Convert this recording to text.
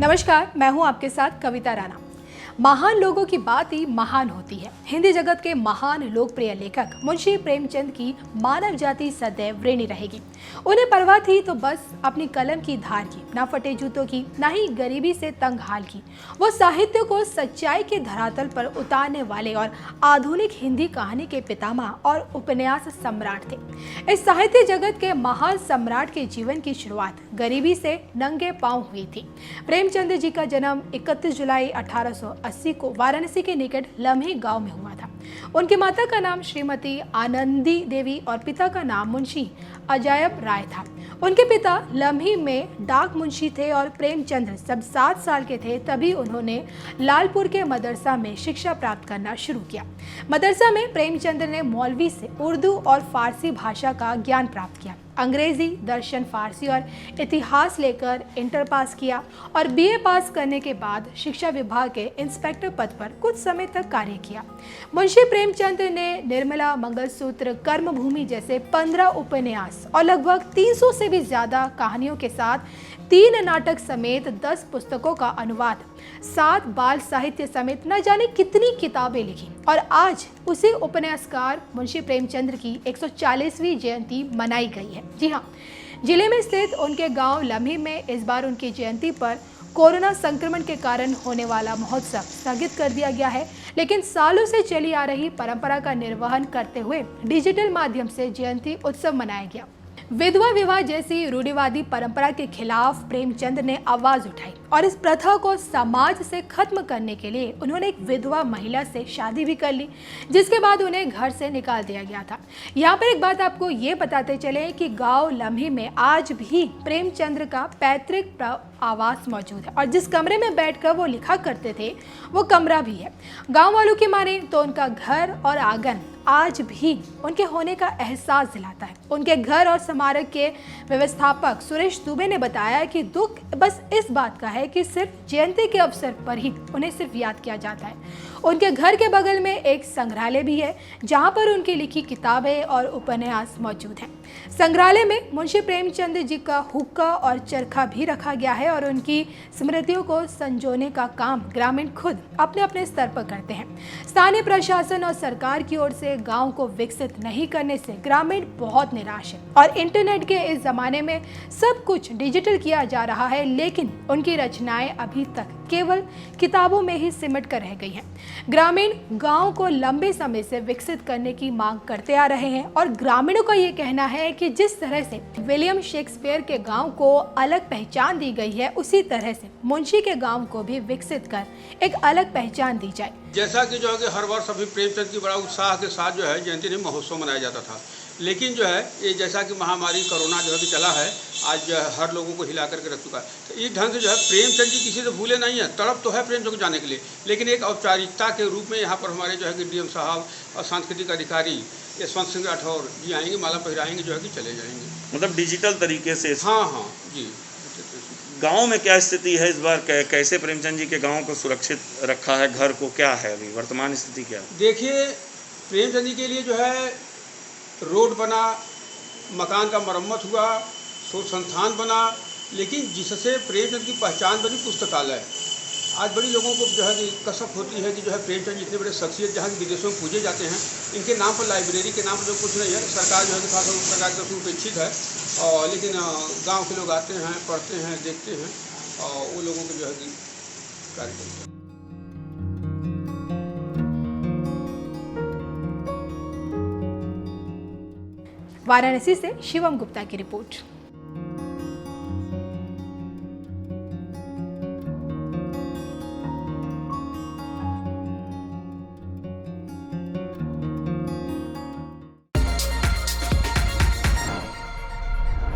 नमस्कार, मैं हूं आपके साथ कविता राणा। महान लोगों की बात ही महान होती है। हिंदी जगत के महान लोकप्रिय लेखक मुंशी प्रेमचंद की मानव जाति सदैव ऋणी रहेगी। उन्हें परवाह थी तो बस अपनी कलम की धार की, ना फटे जूतों की, ना ही गरीबी से तंग हाल की। वो साहित्य को सच्चाई के धरातल पर उतारने वाले और आधुनिक हिंदी कहानी के पितामह और उपन्यास सम्राट थे। इस साहित्य जगत के महान सम्राट के जीवन की शुरुआत गरीबी से नंगे पांव हुई थी। प्रेमचंद जी का जन्म 31 जुलाई 1880 को वाराणसी के निकट लम्हे गांव में हुआ था। उनकी माता का नाम श्रीमती आनंदी देवी और पिता का नाम मुंशी अजायब राय था। उनके पिता लम्ही में डाक मुंशी थे और प्रेमचंद जब 7 साल के थे तभी उन्होंने लालपुर के मदरसा में शिक्षा प्राप्त करना शुरू किया। मदरसा में प्रेमचंद ने मौलवी से उर्दू और फारसी भाषा का ज्ञान प्राप्त किया। अंग्रेजी, दर्शन, फारसी और इतिहास लेकर इंटर पास किया और बीए पास करने के बाद शिक्षा विभाग के इंस्पेक्टर पद पर कुछ समय तक कार्य किया। मुंशी प्रेमचंद ने निर्मला, मंगलसूत्र, कर्मभूमि जैसे 15 उपन्यास और लगभग 300 से भी ज्यादा कहानियों के साथ 3 नाटक समेत 10 पुस्तकों का अनुवाद, 7 बाल साहित्य समेत न जाने कितनी किताबें लिखी और आज उसी उपन्यासकार मुंशी प्रेमचंद की 140वीं जयंती मनाई गई है। जी हाँ, जिले में स्थित उनके गांव लम्ही में इस बार उनकी जयंती पर कोरोना संक्रमण के कारण होने वाला महोत्सव स्थगित कर दिया गया है, लेकिन सालों से चली आ रही परंपरा का निर्वहन करते हुए डिजिटल माध्यम से जयंती उत्सव मनाया गया। विधवा विवाह जैसी रूढ़िवादी परंपरा के खिलाफ प्रेमचंद ने आवाज उठाई और इस प्रथा को समाज से खत्म करने के लिए उन्होंने एक विधवा महिला से शादी भी कर ली, जिसके बाद उन्हें घर से निकाल दिया गया था। यहाँ पर एक बात आपको ये बताते चले कि गांव लम्ही में आज भी प्रेमचंद का पैतृक आवास मौजूद है और जिस कमरे में बैठकर वो लिखा करते थे वो कमरा भी है। गांव वालों की माने तो उनका घर और आंगन आज भी उनके होने का एहसास दिलाता है। उनके घर और स्मारक के व्यवस्थापक सुरेश दुबे ने बताया कि दुख बस इस बात का है कि सिर्फ जयंती के अवसर पर ही उन्हें सिर्फ याद किया जाता है। उनके घर के बगल में एक संग्रहालय भी है जहां पर उनकी लिखी किताबें और उपन्यास मौजूद हैं। संग्रहालय में मुंशी प्रेमचंद जी का हुक्का और चरखा भी रखा गया है और उनकी स्मृतियों को संजोने का काम ग्रामीण खुद अपने अपने स्तर पर करते हैं। स्थानीय प्रशासन और सरकार की ओर से गांव को विकसित नहीं करने से ग्रामीण बहुत निराश है और इंटरनेट के इस जमाने में सब कुछ डिजिटल किया जा रहा है, लेकिन उनकी रचनाएं अभी तक केवल किताबों में ही सिमट कर रह गई हैं। ग्रामीण गांव को लंबे समय से विकसित करने की मांग करते आ रहे हैं और ग्रामीणों का ये कहना है कि जिस तरह से विलियम शेक्सपियर के गांव को अलग पहचान दी गई है, उसी तरह से मुंशी के गांव को भी विकसित कर एक अलग पहचान दी जाए। जैसा कि जो है कि हर वर्ष अभी प्रेमचंद की बड़ा उत्साह के साथ जो है जयंती महोत्सव मनाया जाता था, लेकिन जो है ये जैसा कि महामारी कोरोना जो है कि चला है, आज जो है हर लोगों को हिला करके रख चुका है। तो इस ढंग से जो है प्रेमचंद जी किसी से भूले नहीं है। तड़प तो है प्रेमचंद को जाने के लिए, लेकिन एक औपचारिकता के रूप में यहाँ पर हमारे जो है कि डीएम साहब और सांस्कृतिक अधिकारी यशवंत सिंह राठौर जी आएंगे, माला पहराएंगे, जो है कि चले जाएंगे। मतलब डिजिटल तरीके से। हाँ जी। गांव में क्या स्थिति है इस बार? कैसे प्रेमचंद जी के गांव को सुरक्षित रखा है? घर को क्या है अभी वर्तमान स्थिति क्या है? देखिए, प्रेमचंद जी के लिए जो है रोड बना, मकान का मरम्मत हुआ, शोध संस्थान बना, लेकिन जिससे प्रेमचंद की पहचान बनी पुस्तकालय। आज बड़ी लोगों को जो है कि कसक होती है कि जो है प्रेमचंद इतने बड़े शख्सियत जहाँ विदेशों में पूजे जाते हैं, इनके नाम पर लाइब्रेरी के नाम पर जो कुछ नहीं है। सरकार जो है कि खास सरकार की तरफ से उपेक्षित है, और लेकिन गांव के लोग आते हैं, पढ़ते हैं, देखते हैं और वो लोगों को जो है कि कार्य करते हैं। वाराणसी से शिवम गुप्ता की रिपोर्ट।